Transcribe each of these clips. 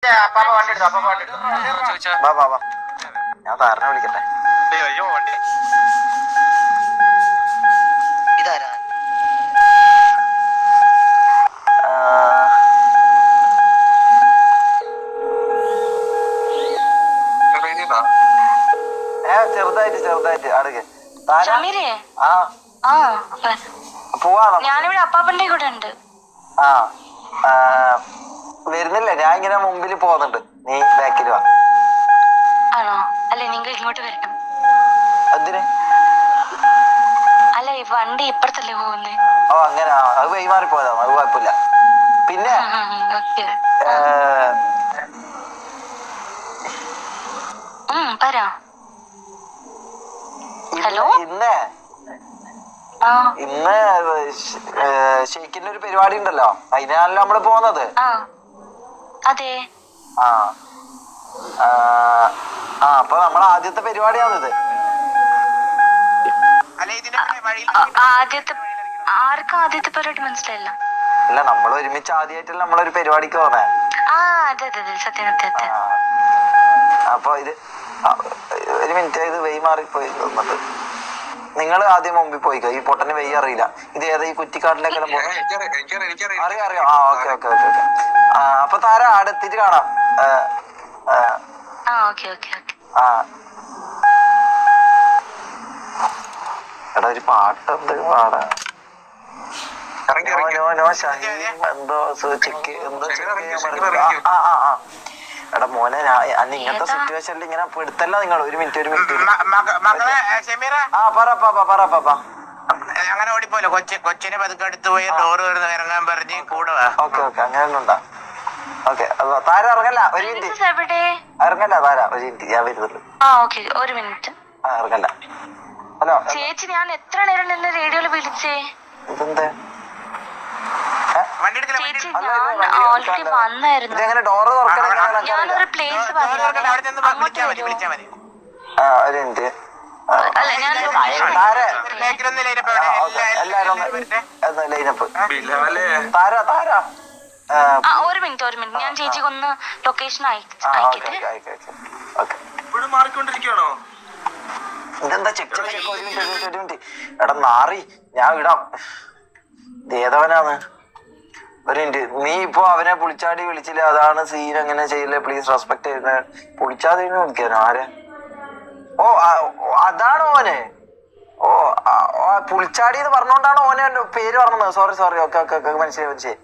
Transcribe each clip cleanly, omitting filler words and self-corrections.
ഞാൻ താരനെ വിളിക്കട്ടെ. ഇതാരാ? ചെറുതായിട്ട് അടുക്ക്. ഞാനിവിടെ അപ്പാപ്പന്റെ കൂടെ ഉണ്ട്. വരുന്നില്ല, ഞാൻ ഇങ്ങനെ മുമ്പിൽ പോകുന്നുണ്ട്, നീ ബാക്കിൽ വാ. ആണോ? അല്ലെ നിങ്ങൾ ഇങ്ങോട്ട് വരണം. എന്തിന്? അല്ല, ഈ വണ്ടി ഇപ്പുറത്തല്ലേ പോകുന്നേ. ഓ അങ്ങനെ, അത് വൈമാറി പോയതാണ്, അത് കുഴപ്പമില്ല. പിന്നെ ഇന്ന് ഷെയ്ക്കിന്റെ ഒരു പരിപാടി ഉണ്ടല്ലോ, അതിനാണല്ലോ നമ്മള് പോകുന്നത്. അതെ. അപ്പൊ നമ്മളെ ആദ്യത്തെ പരിപാടിയാണിത്. ആർക്കും ആദ്യത്തെ പരിപാടി മനസ്സിലായില്ല. അല്ല, നമ്മൾ ഒരുമിച്ച് ആദ്യമായിട്ടല്ല നമ്മളൊരു പരിപാടിക്ക് പോന്നെ. സത്യം. അപ്പൊ ഇത് ഒരു മിനിറ്റ്, ഇത് വെയ് മാറിപ്പോയി തോന്നുന്നുണ്ട്. നിങ്ങൾ ആദ്യം മുമ്പിൽ പോയിക്കോ, ഈ പൊട്ടന് വെയ്യ അറിയില്ല. ഇത് ഏതാ ഈ കുറ്റിക്കാട്ടിലേക്കെല്ലാം അറിയാം. ഓക്കെ. അപ്പൊ താര അടുത്തിട്ട് കാണാം. എടാ, ഒരു പാട്ട് എന്ത് പാടാ? എന്തോ എടാ മോനെ, ഇങ്ങനത്തെ സിറ്റുവേഷനിൽ ഇങ്ങനെ പെടുത്തല്ല നിങ്ങൾ. ഒരു മിനിറ്റ്. അങ്ങനെ ഓടിപ്പോലോ, കൊച്ചിനെ പതുക്കെ അടുത്ത് പോയി ഡോറ് ഇറങ്ങാൻ പറഞ്ഞ് കൂടെ. ഓക്കെ, അങ്ങനെ ഉണ്ടാ. ഓക്കെ, താര ഇറങ്ങല്ല, ഒരു മിനിറ്റ് ഇറങ്ങല്ല താര, ഒരു മിനിറ്റ്, ഞാൻ വരുന്നുള്ളൂ. ഒരു മിനിറ്റ് ഇറങ്ങല്ല. ഹലോ ചേച്ചി, ഞാൻ എത്ര നേരം നിന്ന് റേഡിയോയിൽ വിളിച്ചേ. ഇതെന്താ? ഓൾറെഡി വന്നായിരുന്നു. ഇതെങ്ങനെ ഡോറ് തുറക്കണം? ഞാനൊരു പ്ലേസ് ഒരു മിനിറ്റ്. ഒരു മിനിറ്റ് ഞാൻ ചേച്ചിക്ക് ഒന്ന് ലൊക്കേഷൻ മാറിക്കൊണ്ടിരിക്കണോ? ഇതെന്താ ചെക്ക്? ഒരു മിനിറ്റ്. എടാ നാറി, ഞാൻ ഇടാം. ഏതവനാണ്? ഒരു മിനിറ്റ്. നീ ഇപ്പൊ അവനെ പുളിച്ചാടി വിളിച്ചില്ല, അതാണ് സീൻ. അങ്ങനെ ചെയ്യില്ലേ, പ്ലീസ് റെസ്പെക്ട് ചെയ്യുന്ന. പുളിച്ചാടി വിളിക്കാനോ? ആരെ? ഓ, അതാണ് ഓനെ. ഓ, പുളിച്ചാടി എന്ന് പറഞ്ഞോണ്ടാണ് ഓനെ പേര് പറഞ്ഞത്. സോറി. ഓക്കെ, മനസ്സിലായി.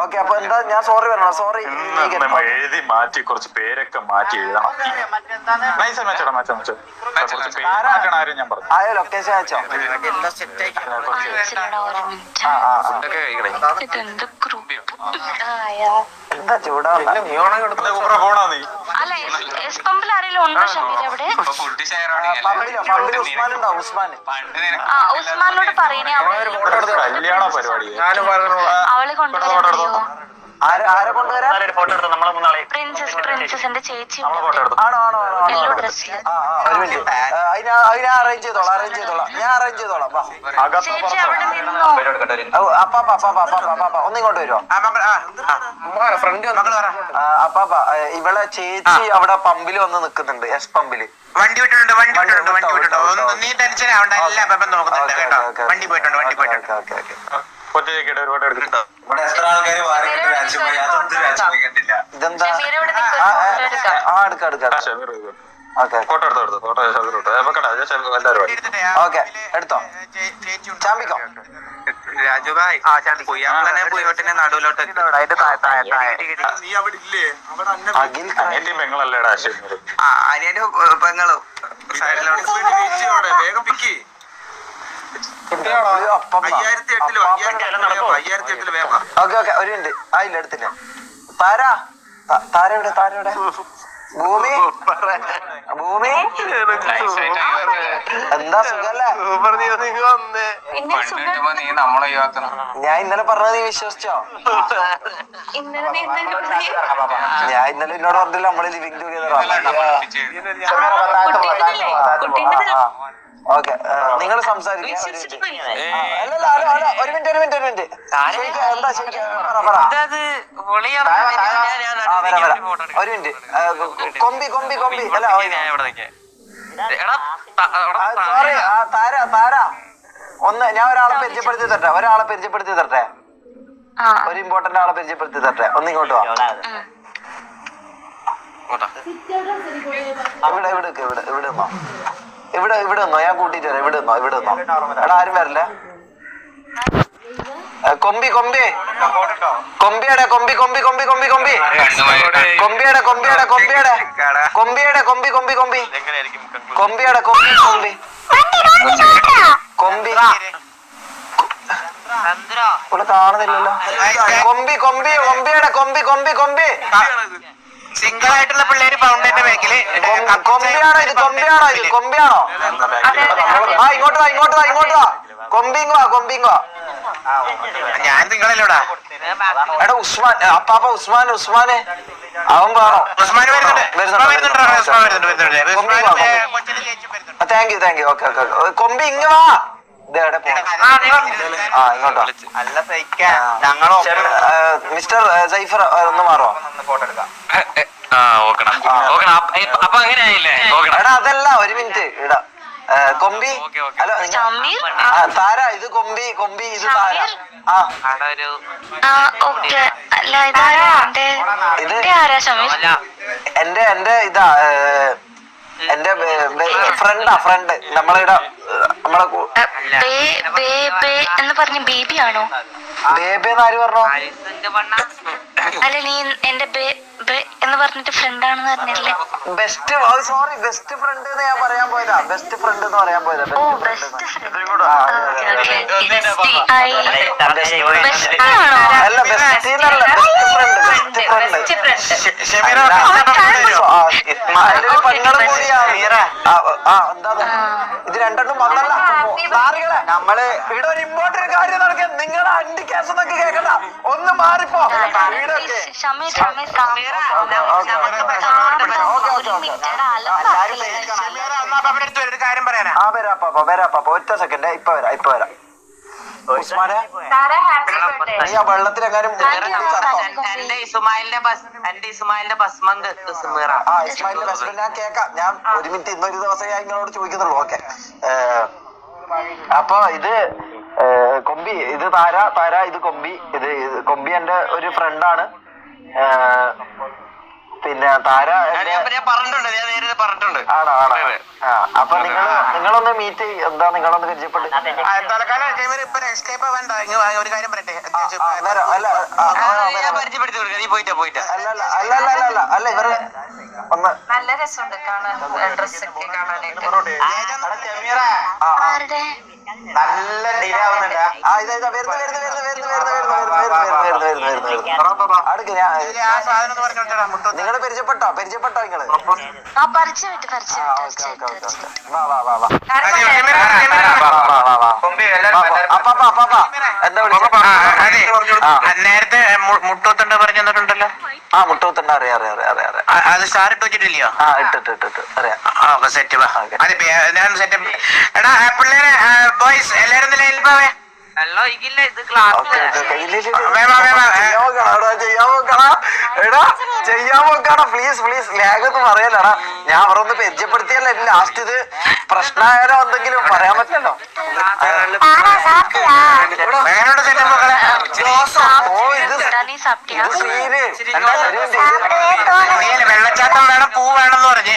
ഓക്കെ, അപ്പൊ എന്താ, ഞാൻ സോറി പറയണം. സോറി, എഴുതി മാറ്റി കുറച്ച് പേരൊക്കെ മാറ്റി എഴുതണം. ആയോ? ലൊക്കേഷൻ അയച്ചോ? എന്താ ചൂടാ? ഉസ്മാനോട് പറയുന്നേ, കല്യാണ പരിപാടി അവളെ കൊണ്ടുവരാ. ആരെ കൊണ്ടുവരാ? പ്രിൻസസിന്റെ ചേച്ചി. ആണോ? ഒരു മിനിറ്റ്, അതിനെ അറേഞ്ച് ചെയ്തോളാം. ഞാൻ അറേഞ്ച് ചെയ്തോളാം. ചേച്ചി അവിടെ നിന്നോ? ഒന്നിങ്ങോട്ട് വരുമോ? അപ്പാപ്പ, ഇവളെ ചേച്ചി അവിടെ പമ്പില് വന്ന് നിക്കുന്നുണ്ട്, എസ് പമ്പില്. വണ്ടി വിട്ടിട്ടുണ്ട്. നീ ടെൻഷൻ ആവണ്ട, എല്ലാം അപ്പം നോക്കുന്നുണ്ട് കേട്ടോ. വണ്ടി പോയിട്ടുണ്ട്. ഇവിടെ എത്ര ആൾക്കാര് ഇതെന്താ? ഓക്കെ, എടുത്തോ. ചാമ്പിക്കോ രാജുഭായ്. പോയിട്ടിനെ നടുവിലോട്ട്. പെങ്ങളല്ലേടാ? അനിയന്റെ പെങ്ങളും വേഗം പിക്ക്. 5008 ഓക്കെ, ഒരു മിനിറ്റ്. ആയില്ല, എടുത്തില്ല. താര എവിടെ? ഭൂമി എന്താ സുഖല്ലേ? ഞാൻ ഇന്നലെ പറഞ്ഞത് നീ വിശ്വസിച്ചോ? ഞാൻ ഇന്നലെ എന്നോട് പറഞ്ഞില്ല നമ്മള് ലിവിംഗ് ടുഗദർ. ഓക്കെ, നിങ്ങൾ സംസാരിക്കുക. ഒരു മിനിറ്റ്. എന്താ ശരിക്കും? വരാം ഒരു മിനിറ്റ് കൊമ്പി അല്ല സോറി താര ഒന്ന് ഞാൻ ഒരാളെ പരിചയപ്പെടുത്തി തരട്ടെ ഒരു ഇമ്പോർട്ടന്റ് ആളെ പരിചയപ്പെടുത്തി തരട്ടെ ഒന്ന് ഇങ്ങോട്ട് വാ ഇവിടെ നിന്നോ ഞാൻ കൂട്ടിട്ട് വരാം ഇവിടെ നിന്നോ എടാ ആരും വരില്ല കൊമ്പിയുടെ ഇവിടെ കാണുന്നില്ലല്ലോ കൊമ്പി സിംഗിൾ ആയിട്ടുള്ള പിള്ളേര് ഫൗണ്ടന്റെ ബാക്കില് കൊമ്പിയാണോ ഇത് കൊമ്പിയാണോ ആ ഇങ്ങോട്ട് വാ കൊമ്പിങ്ങോ ഞാൻ നിങ്ങളല്ലോടാ എടാ ഉസ്മാനെ അവൻ വേണോ താങ്ക് യു ഓക്കെ കൊമ്പി ഇങ്ങ വാ ഇങ്ങോട്ടോ മിസ്റ്റർ സൈഫർ ഒന്ന് മാറോ എടാ അതല്ല ഒരു മിനിറ്റ് ഇടാ കൊമ്പി ഹലോ താര ഇത് കൊമ്പി ഇത് താര എന്റെ ഇതാ എന്റെ ഫ്രണ്ട് നമ്മളിവിടെ എന്ന് പറഞ്ഞ ബേബി ആണോ ബേബിന്ന് ആര് പറഞ്ഞോ അല്ല നീ എന്റെ എന്ന് പറഞ്ഞിട്ട് ഫ്രണ്ട് ആണെന്ന് പറഞ്ഞില്ലേ ബെസ്റ്റ് ഫ്രണ്ട് എന്ന് ഞാൻ പറയാൻ പോയതാ ബെസ്റ്റ് ഫ്രണ്ട് എന്ന് പറയാൻ പോയതാ അല്ല ബെസ്റ്റ് പെങ്ങളും കൂടിയാണ് എന്താ ഇത് രണ്ടെണ്ണം വന്നല്ല നമ്മള് ഇവിടെ ഒരു ഇമ്പോർട്ടന്റ് കാര്യം നടക്കാൻ നിങ്ങളുടെ അണ്ടി കേസ് എന്നൊക്കെ കേക്കണ്ട ഒന്ന് മാറിപ്പോ വീടൊക്കെ ഒരു കാര്യം പറയാനാ വരാപ്പാ ഒറ്റ സെക്കൻഡ് ഇപ്പൊ വരാം ഉസ്മാനെ നീ ആ വെള്ളത്തിലെങ്ങാനും എന്റെ ഇസ്മായിലിന്റെ ബസ്മന്ത് ഇസ്മായിലിന്റെ ബസ് ഞാൻ കേക്കാം ഞാൻ ഒരു മിനിറ്റ് ഇന്നൊരു ദിവസം ഞാൻ നിങ്ങളോട് ചോദിക്കുന്നുള്ളൂ ഓക്കെ അപ്പൊ ഇത് കൊമ്പി ഇത് താര ഇത് കൊമ്പി എന്റെ ഒരു ഫ്രണ്ടാണ് പിന്നെ താര പറഞ്ഞിട്ടുണ്ട് ആണോ അപ്പൊ നിങ്ങളൊന്ന് മീറ്റ് എന്താ നിങ്ങളൊന്ന് പരിചയപ്പെട്ട് ഒരു കാര്യം പറയട്ടെ അല്ല ഇവര് ഒന്ന് നല്ല രസമുണ്ട് കാണാൻ ഡ്രസ് ഒക്കെ കാണാനായിട്ട് നല്ല ഡിലേ ആവുന്നുണ്ട് നിങ്ങള് പരിചയപ്പെട്ടോ നിങ്ങള് എന്താ നേരത്തെ മുട്ടൂത്തുണ്ട് പറഞ്ഞു തന്നിട്ടുണ്ടല്ലോ മുട്ടൂത്തുണ്ട് അറിയാം അത് സ്റ്റാർ ഇട്ട് വെച്ചിട്ടില്ലയോ ഇട്ടിട്ട് അറിയാം സെറ്റ് ഞാൻ സെറ്റ് എടാ പിള്ളേരെ ബോയ്സ് എല്ലാരും ലൈനിൽ ചെയ്യാമോക്കാടാ പ്ലീസ് ലാഗൊന്നും പറയല്ലടാ ഞാൻ അവരൊന്ന് പരിചയപ്പെടുത്തിയല്ലേ ലാസ്റ്റ് ഇത് പ്രശ്നമായാലോ എന്തെങ്കിലും പറയാൻ പറ്റില്ലല്ലോ വെള്ളച്ചാട്ടം വേണം പൂ വേണം പറഞ്ഞ്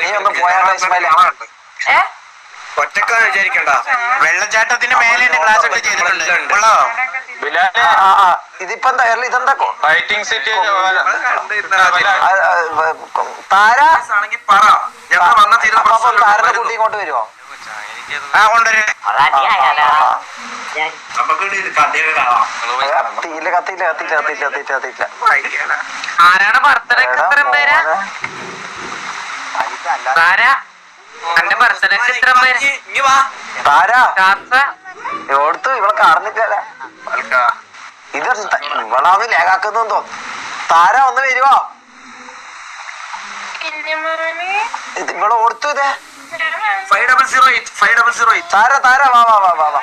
നീ ഒന്ന് പോയാലോ ഇസ്മായിലേ ഒറ്റക്കാണ് വിചാരിക്കണ്ട വെള്ളച്ചാട്ടത്തിന്റെ മേലെ ക്ലാസ് ഒക്കെ ചെയ്തിട്ടുണ്ട് ഇതിപ്പോ ഇതെന്താ ഫൈറ്റിംഗ് സെറ്റ് താരന്റെ കുട്ടി ഇങ്ങോട്ട് വരുമോ കൊണ്ടുവരും കത്തിയില്ല ആരാണ് ബർത്ത്ഡേ ഇത്രയും പേരാ എന്റെ ബർത്ത്ഡേ ഇത്രയും പേര് ഓടുത്തു ഇവളെ കാണുന്നില്ല ഇതെന്താ ഇവളാന്ന് ലേഖാക്കുന്നു തോന്നുന്നു താര ഒന്ന് വരുവോ ഇത് ഇവളെ ഓടുത്തു ഇതേ 5008 താര വാ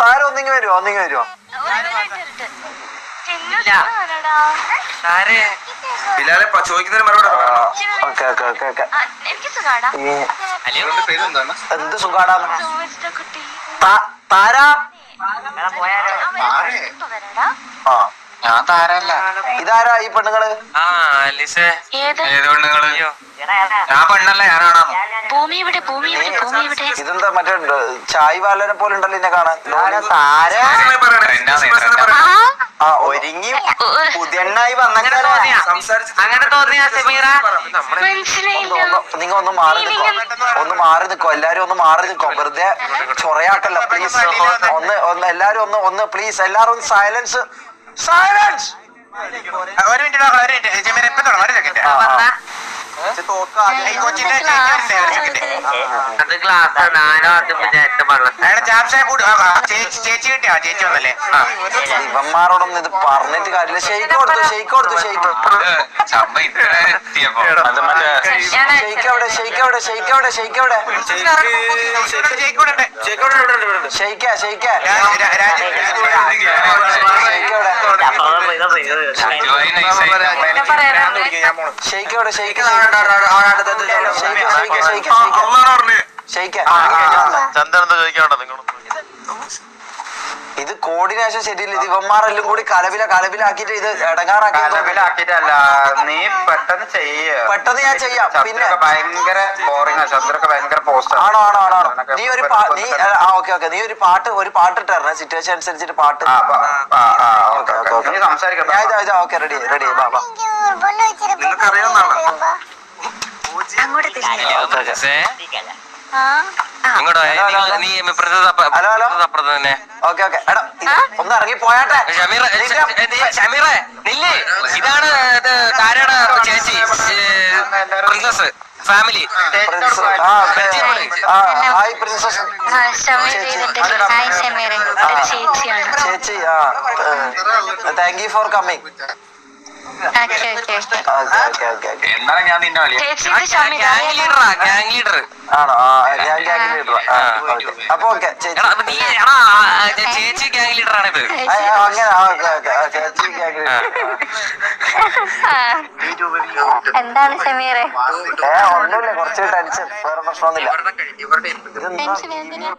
താര ഒന്നിങ്ങി വരുമോ ബിലാലെ ചോദിക്കുന്നതിന് മറുപടി പറയണം. ഓക്കെ എനിക്ക് സുഖാടാ. ഇവളുടെ പേരെന്താണ്? എന്ത് സുഖാടാന്ന് കുട്ടി താര ആ ഞാൻ താരല്ല. ഇതാരാ ഈ പെണ്ണുങ്ങള്? ഏത് ഏത് പെണ്ണുങ്ങള്? ഞാൻ പെണ്ണല്ല, ഞാനാണോ? ഭൂമി ഇവിടെ ഇതെന്താ മറ്റേ ചായ് വാലനെ പോലെ ഉണ്ടല്ലോ എന്നെ കാണാൻ. താര ആ ഒരുങ്ങി പുതിയണ്ണായി വന്നെങ്കിൽ അങ്ങനെ തോന്നിയാ സെമീറ? നിങ്ങൾ ഒന്ന് മാറി നിക്കോ എല്ലാരും ഒന്ന് മാറി നിക്കോ, വെറുതെ ചൊറയാക്കല്ല പ്ലീസ്. ഒന്ന് എല്ലാരും ഒന്ന് പ്ലീസ് എല്ലാരും ഒന്ന് സൈലൻസ്. ഒരു മിനിറ്റ് ജമീറ ഇപ്പൊ തുടങ്ങാം. ഒരു സെക്കൻഡ് കൊച്ചിന്റെ അത് ക്ലാസ് നാലോ അയാളെ ജാംഷായ കൂടി ചേച്ചി കിട്ടിയാ ചേച്ചി വന്നല്ലേ? ഇവന്മാരോടൊന്നും ഇത് പറഞ്ഞിട്ട് കാര്യമില്ല. ഷെയ്ക്ക് കൊടുത്തു ചമ്മ ഇത്ര എത്തിയപ്പോ അത് മറ്റേ ഷെയ്ക്ക് എവിടെ ഷെയ്ക്ക് എവിടെ ചേച്ചി കൂടെ ഉണ്ട്. ഷെയ്ക്ക ചന്ദ്രനെന്താ ചോദിക്കാണ്ടോ നിങ്ങൾ? ഇത് കോർഡിനേഷൻ ശരിയില്ല. ഇത് ഇവന്മാരെല്ലാം കൂടി കലവിലാക്കിട്ട് ഇത് കലവിലാക്കിട്ടല്ല, നീ പെട്ടെന്ന് പെട്ടെന്ന് ഞാൻ ചെയ്യാം. പിന്നെ ഭയങ്കര ബോറിംഗ്. ചന്ദ്രൊക്കെ ഭയങ്കര പോസ്റ്റ് ആണോ നീ ഒരു ഓക്കെ നീ ഒരു പാട്ട് ഇട്ടായിരുന്നു സിറ്റുവേഷൻ അനുസരിച്ചിട്ട് പാട്ട്. നീ സംസാരിക്കാം. ഓക്കെ റെഡി ബാ നിങ്ങൾക്ക് അറിയാവുന്നതാണ്. അങ്ങോട്ട് ഹലോ ഓക്കെ എടാ ഒന്ന് ഇറങ്ങി പോയാട്ടെ. ഇതാണ് താരയുടെ ചേച്ചി പ്രിൻസസ് ഫാമിലി. ഹായ് പ്രിൻസസ് ചേച്ചി. Thank you for coming. എന്നാലും ഞാൻ നിന്നെ വലിയ ഗ്യാങ് ലീഡർ ആണോ? ഞാൻ ഗ്യാങ് ലീഡർ. അപ്പൊ ഓക്കെ ചേച്ചി ചേച്ചി ഗ്യാങ് ലീഡർ ആണിത്. അങ്ങനെ ചേച്ചി ഗ്യാങ് ലീഡർ. എന്താണ് സമീറെ? ഒന്നുമില്ല, കുറച്ച് ടെൻഷൻ, വേറെ പ്രശ്നമൊന്നുമില്ല. ടെൻഷൻ എന്തിനാ?